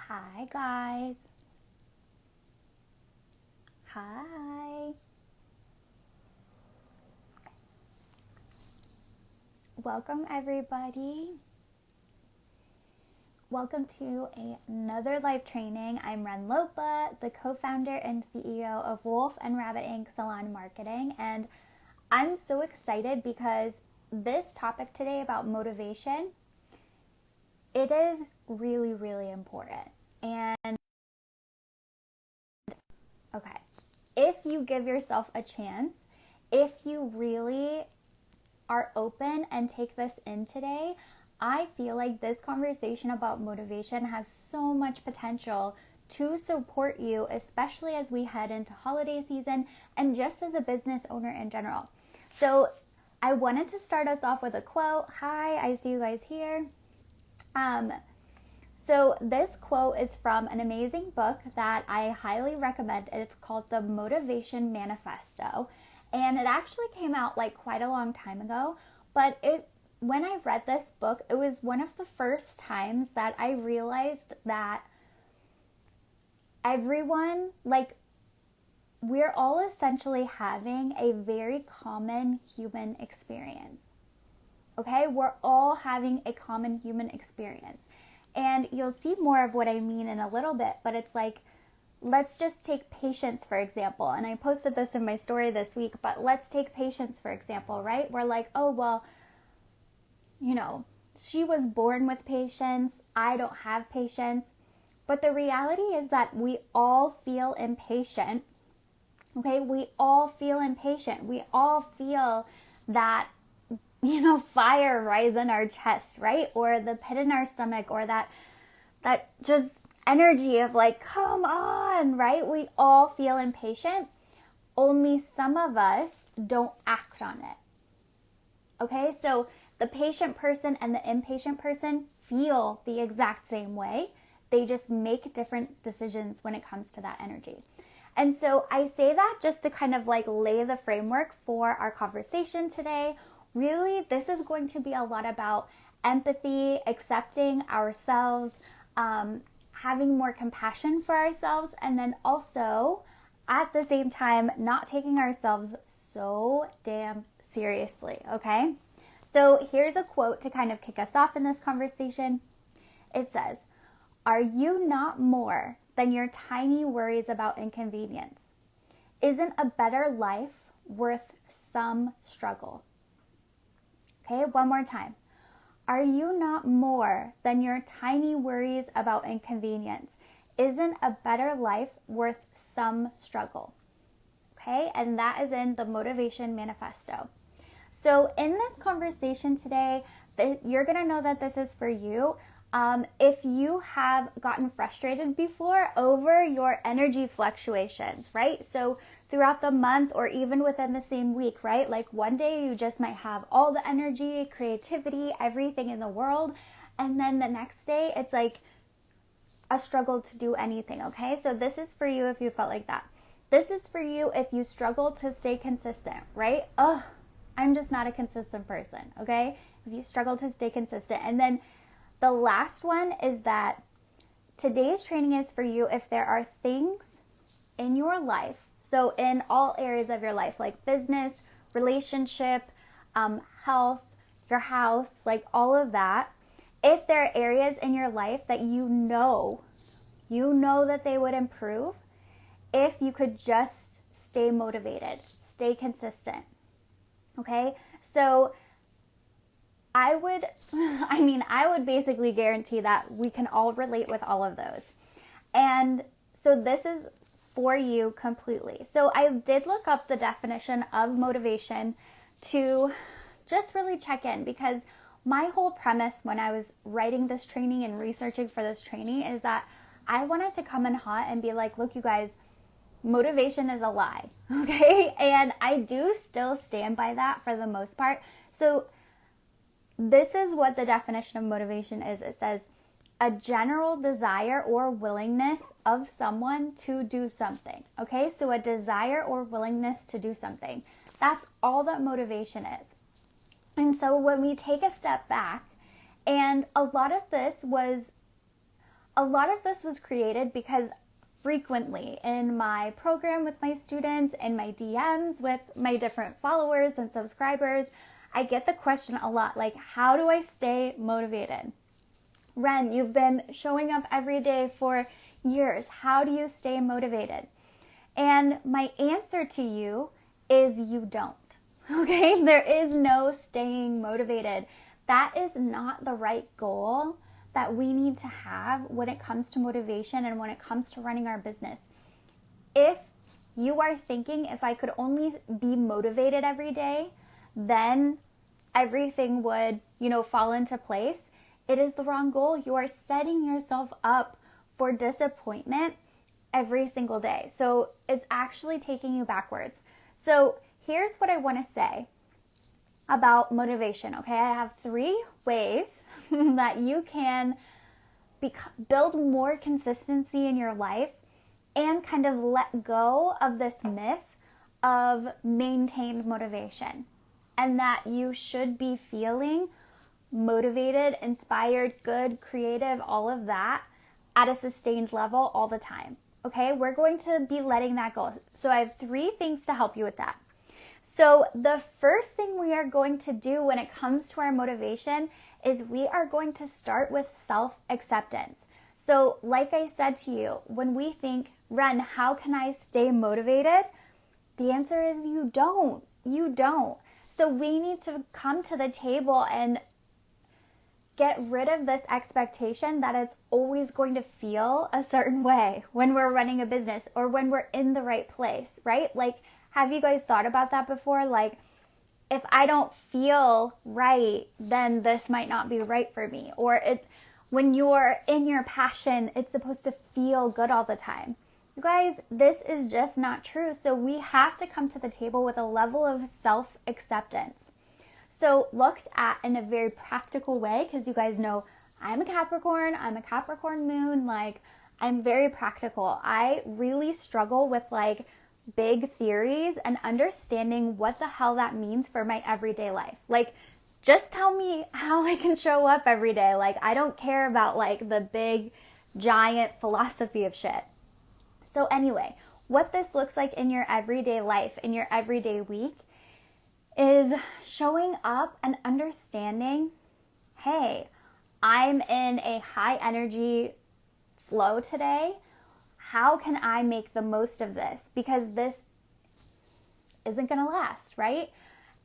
Hi guys. Hi. Welcome everybody. Welcome to another live training. I'm Ren Lopa, the co-founder and CEO of Wolf and Rabbit Ink Salon Marketing, and I'm so excited because this topic today about motivation, it is really, really important. And okay, if you give yourself a chance, if you really are open and take this in today, I feel like this conversation about motivation has so much potential to support you, especially as we head into holiday season and just as a business owner in general. So I wanted to start us off with a quote. Hi, I see you guys here. So this quote is from an amazing book that I highly recommend. It's called The Motivation Manifesto. And it actually came out like quite a long time ago, but when I read this book, it was one of the first times that I realized that everyone, we're all essentially having a very common human experience. Okay? We're all having a common human experience. And you'll see more of what I mean in a little bit, but it's like, let's just take patience, for example. And I posted this in my story this week, but let's take patience, for example, right? We're like, oh, well, she was born with patience. I don't have patience. But the reality is that we all feel impatient. Okay? We all feel impatient. We all feel that, fire rise in our chest, right? Or the pit in our stomach, or that just energy of like, come on, right? We all feel impatient. Only some of us don't act on it. Okay? So the patient person and the impatient person feel the exact same way. They just make different decisions when it comes to that energy. And so I say that just to kind of lay the framework for our conversation today. Really, this is going to be a lot about empathy, accepting ourselves, having more compassion for ourselves, and then also at the same time not taking ourselves so damn seriously, okay? So here's a quote to kind of kick us off in this conversation. It says, "Are you not more than your tiny worries about inconvenience? Isn't a better life worth some struggle?" Okay, one more time. Are you not more than your tiny worries about inconvenience? Isn't a better life worth some struggle? Okay, and that is in the Motivation Manifesto. So in this conversation today, you're going to know that this is for you. If you have gotten frustrated before over your energy fluctuations, right? So throughout the month or even within the same week, right? Like one day you just might have all the energy, creativity, everything in the world. And then the next day it's like a struggle to do anything, okay? So this is for you if you felt like that. This is for you if you struggle to stay consistent, right? I'm just not a consistent person, okay? If you struggle to stay consistent. And then the last one is that today's training is for you if there are things in your life, so in all areas of your life, like business, relationship, health, your house, like all of that, if there are areas in your life that you know that they would improve, if you could just stay motivated, stay consistent, okay? So I would basically guarantee that we can all relate with all of those. And so this is for you completely. So I did look up the definition of motivation to just really check in, because my whole premise when I was writing this training and researching for this training is that I wanted to come in hot and be like, look, you guys, motivation is a lie, okay? And I do still stand by that for the most part. So this is what the definition of motivation is. It says, a general desire or willingness of someone to do something. Okay, so a desire or willingness to do something. That's all that motivation is. And so when we take a step back, and a lot of this was a lot of this was created because frequently in my program with my students and my DMs with my different followers and subscribers, I get the question a lot, like, how do I stay motivated? Ren, you've been showing up every day for years. How do you stay motivated? And my answer to you is you don't. Okay? There is no staying motivated. That is not the right goal that we need to have when it comes to motivation and when it comes to running our business. If you are thinking, if I could only be motivated every day, then everything would, fall into place. It is the wrong goal. You are setting yourself up for disappointment every single day. So it's actually taking you backwards. So here's what I want to say about motivation. Okay, I have 3 ways that you can build more consistency in your life and kind of let go of this myth of maintained motivation, and that you should be feeling motivated, inspired, good, creative, all of that at a sustained level all the time. Okay, we're going to be letting that go. So I have 3 things to help you with that. So the first thing we are going to do when it comes to our motivation is we are going to start with self-acceptance. So like I said to you, when we think, Ren, how can I stay motivated? The answer is you don't. You don't. So we need to come to the table and get rid of this expectation that it's always going to feel a certain way when we're running a business or when we're in the right place, right? Like, have you guys thought about that before? Like, if I don't feel right, then this might not be right for me. Or when you're in your passion, it's supposed to feel good all the time. You guys, this is just not true. So we have to come to the table with a level of self-acceptance. So looked at in a very practical way, because you guys know I'm a Capricorn moon, like I'm very practical. I really struggle with like big theories and understanding what the hell that means for my everyday life. Like, just tell me how I can show up every day. Like, I don't care about like the big giant philosophy of shit. So anyway, what this looks like in your everyday life, in your everyday week, is showing up and understanding, hey, I'm in a high energy flow today. How can I make the most of this? Because this isn't going to last, right?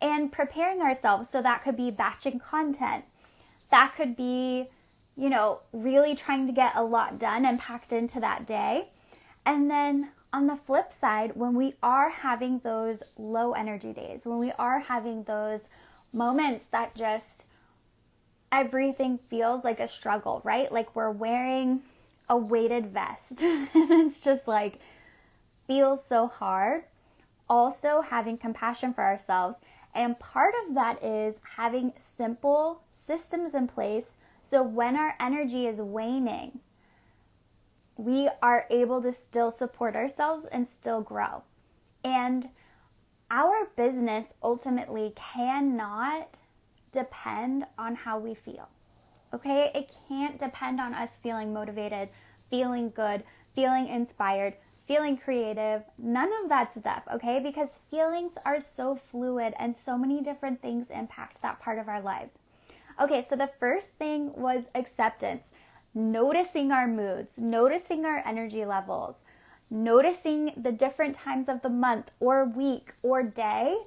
And preparing ourselves. So that could be batching content. That could be, really trying to get a lot done and packed into that day. And then on the flip side, when we are having those low energy days, when we are having those moments that just everything feels like a struggle, right? Like we're wearing a weighted vest and it's just like feels so hard. Also having compassion for ourselves. And part of that is having simple systems in place so when our energy is waning, we are able to still support ourselves and still grow. And our business ultimately cannot depend on how we feel. Okay? It can't depend on us feeling motivated, feeling good, feeling inspired, feeling creative, none of that stuff, okay? Because feelings are so fluid and so many different things impact that part of our lives. Okay, so the first thing was acceptance. Noticing our moods, noticing our energy levels, noticing the different times of the month or week or day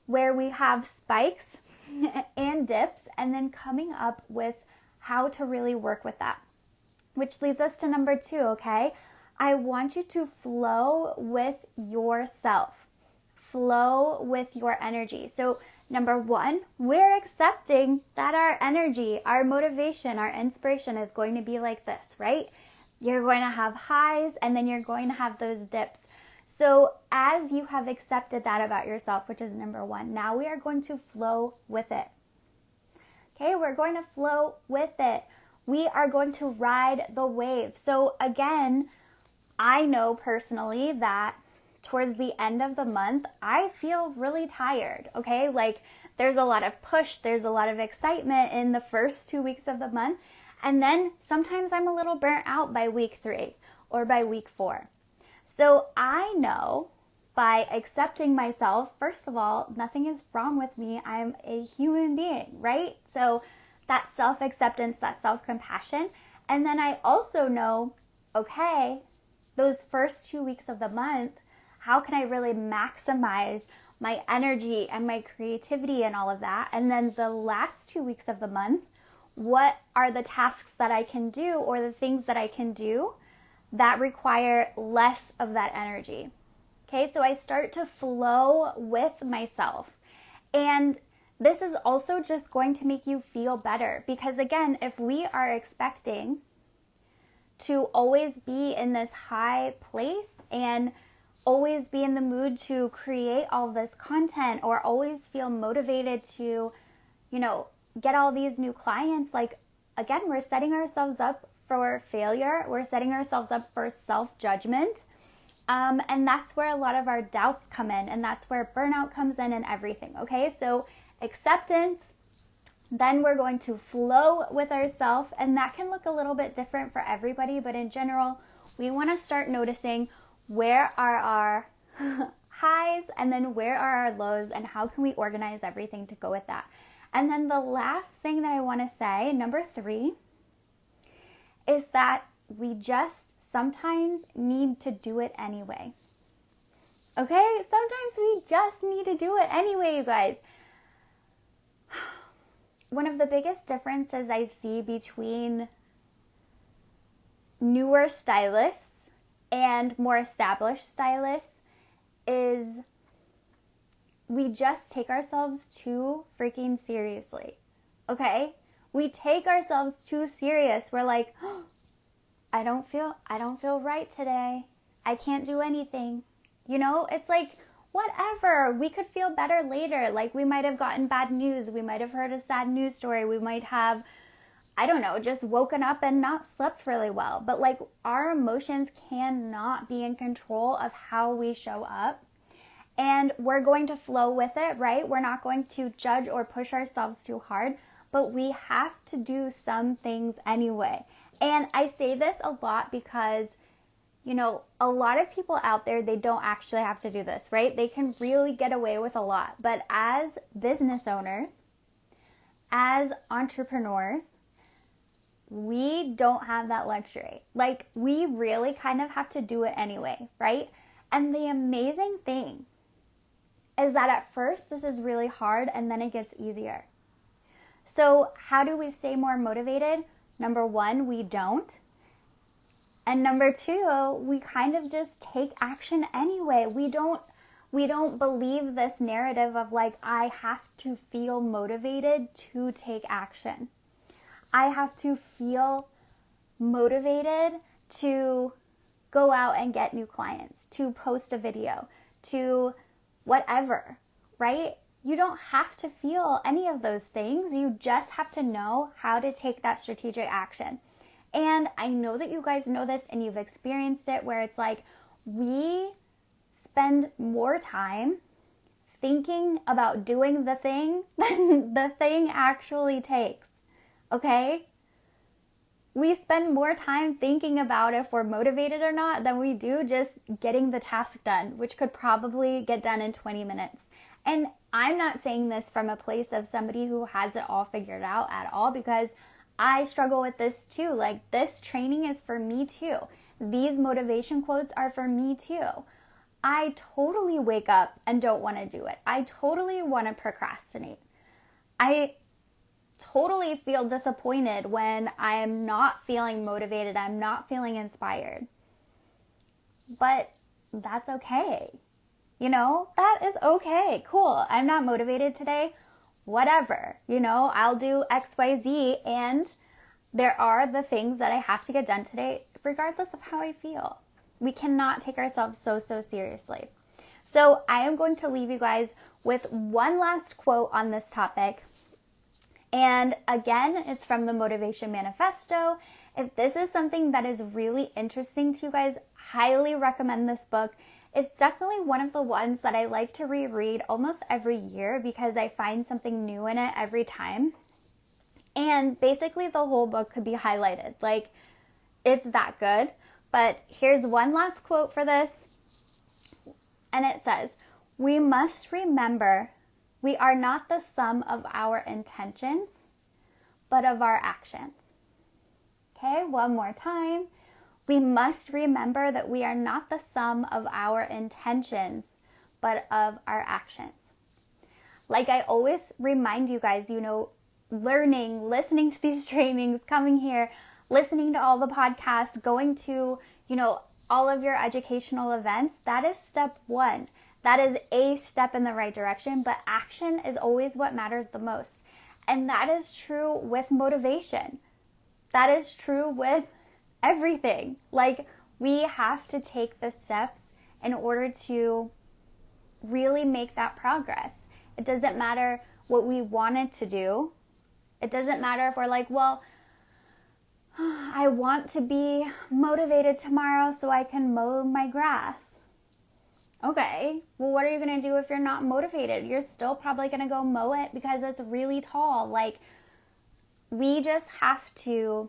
where we have spikes and dips, and then coming up with how to really work with that. Which leads us to number 2, okay? I want you to flow with yourself. Flow with your energy. So number 1, we're accepting that our energy, our motivation, our inspiration is going to be like this, right? You're going to have highs and then you're going to have those dips. So as you have accepted that about yourself, which is number 1, now we are going to flow with it. Okay, we're going to flow with it. We are going to ride the wave. So again, I know personally that towards the end of the month, I feel really tired, okay? Like there's a lot of push, there's a lot of excitement in the first 2 weeks of the month. And then sometimes I'm a little burnt out by week 3 or by week 4. So I know by accepting myself, first of all, nothing is wrong with me. I'm a human being, right? So that self-acceptance, that self-compassion. And then I also know, okay, those first 2 weeks of the month, how can I really maximize my energy and my creativity and all of that? And then the last 2 weeks of the month, what are the tasks that I can do or the things that I can do that require less of that energy? Okay, so I start to flow with myself. And this is also just going to make you feel better because, again, if we are expecting to always be in this high place and always be in the mood to create all this content or always feel motivated to, get all these new clients, like, again, we're setting ourselves up for failure. We're setting ourselves up for self-judgment. And that's where a lot of our doubts come in, and that's where burnout comes in and everything. Okay, so acceptance, then we're going to flow with ourselves, and that can look a little bit different for everybody, but in general, we want to start noticing where are our highs and then where are our lows, and how can we organize everything to go with that. And then the last thing that I want to say, number 3, is that we just sometimes need to do it anyway. Okay? Sometimes we just need to do it anyway, you guys. One of the biggest differences I see between newer stylists and more established stylists is we just take ourselves too freaking seriously. Okay? We take ourselves too serious. We're like, oh, I don't feel right today. I can't do anything. It's like, whatever. We could feel better later. Like, we might have gotten bad news. We might have heard a sad news story. We might have, just woken up and not slept really well. But like, our emotions cannot be in control of how we show up. And we're going to flow with it, right? We're not going to judge or push ourselves too hard, but we have to do some things anyway. And I say this a lot because, a lot of people out there, they don't actually have to do this, right? They can really get away with a lot. But as business owners, as entrepreneurs, we don't have that luxury. Like, we really kind of have to do it anyway, right? And the amazing thing is that at first this is really hard and then it gets easier. So how do we stay more motivated? Number 1, we don't. And number 2, we kind of just take action anyway. We don't believe this narrative of like, I have to feel motivated to take action. I have to feel motivated to go out and get new clients, to post a video, to whatever, right? You don't have to feel any of those things. You just have to know how to take that strategic action. And I know that you guys know this and you've experienced it, where it's like we spend more time thinking about doing the thing than the thing actually takes. Okay? We spend more time thinking about if we're motivated or not than we do just getting the task done, which could probably get done in 20 minutes. And I'm not saying this from a place of somebody who has it all figured out at all, because I struggle with this too. Like, this training is for me too. These motivation quotes are for me too. I totally wake up and don't want to do it. I totally want to procrastinate. I totally feel disappointed when I am not feeling motivated. I'm not feeling inspired. But that's okay. That is okay. Cool. I'm not motivated today. Whatever. I'll do XYZ, and there are the things that I have to get done today, regardless of how I feel. We cannot take ourselves so seriously. So I am going to leave you guys with one last quote on this topic. And again, it's from the Motivation Manifesto. If this is something that is really interesting to you guys, highly recommend this book. It's definitely one of the ones that I like to reread almost every year because I find something new in it every time. And basically the whole book could be highlighted. Like, it's that good. But here's one last quote for this. And it says, "We must remember we are not the sum of our intentions, but of our actions." Okay, one more time. We must remember that we are not the sum of our intentions, but of our actions. Like I always remind you guys, learning, listening to these trainings, coming here, listening to all the podcasts, going to, all of your educational events, that is step one. That is a step in the right direction, but action is always what matters the most. And that is true with motivation. That is true with everything. Like, we have to take the steps in order to really make that progress. It doesn't matter what we wanted to do. It doesn't matter if we're like, well, I want to be motivated tomorrow so I can mow my grass. Okay, well, what are you going to do if you're not motivated? You're still probably going to go mow it because it's really tall. Like, we just have to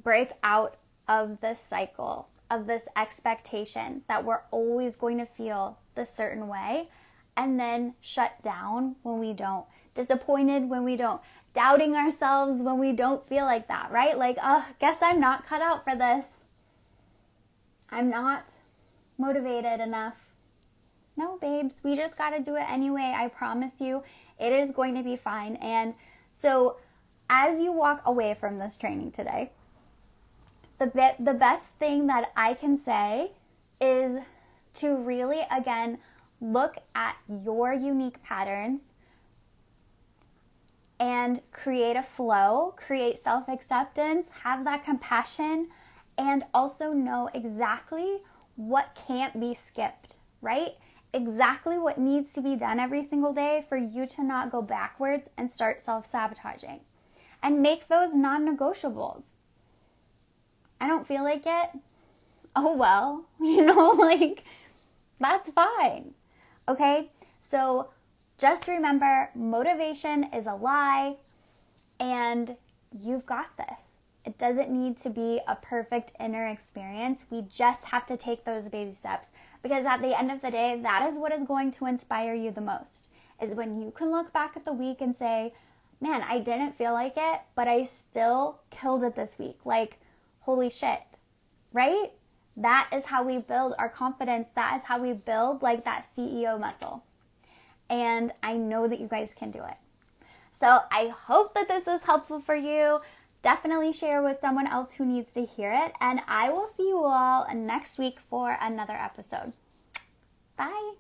break out of this cycle, of this expectation that we're always going to feel this certain way, and then shut down when we don't, disappointed when we don't, doubting ourselves when we don't feel like that, right? Like, guess I'm not cut out for this. I'm not motivated enough. No, babes, we just got to do it anyway. I promise you, it is going to be fine. And so as you walk away from this training today, the best thing that I can say is to really, again, look at your unique patterns and create a flow, create self-acceptance, have that compassion, and also know exactly what can't be skipped, right? Exactly what needs to be done every single day for you to not go backwards and start self-sabotaging. And make those non-negotiables. I don't feel like it. Oh well, like, that's fine. Okay? So just remember, motivation is a lie, and you've got this. It doesn't need to be a perfect inner experience. We just have to take those baby steps, because at the end of the day, that is what is going to inspire you the most, is when you can look back at the week and say, man, I didn't feel like it, but I still killed it this week. Like, holy shit, right? That is how we build our confidence. That is how we build like that CEO muscle. And I know that you guys can do it. So I hope that this is helpful for you. Definitely share with someone else who needs to hear it. And I will see you all next week for another episode. Bye.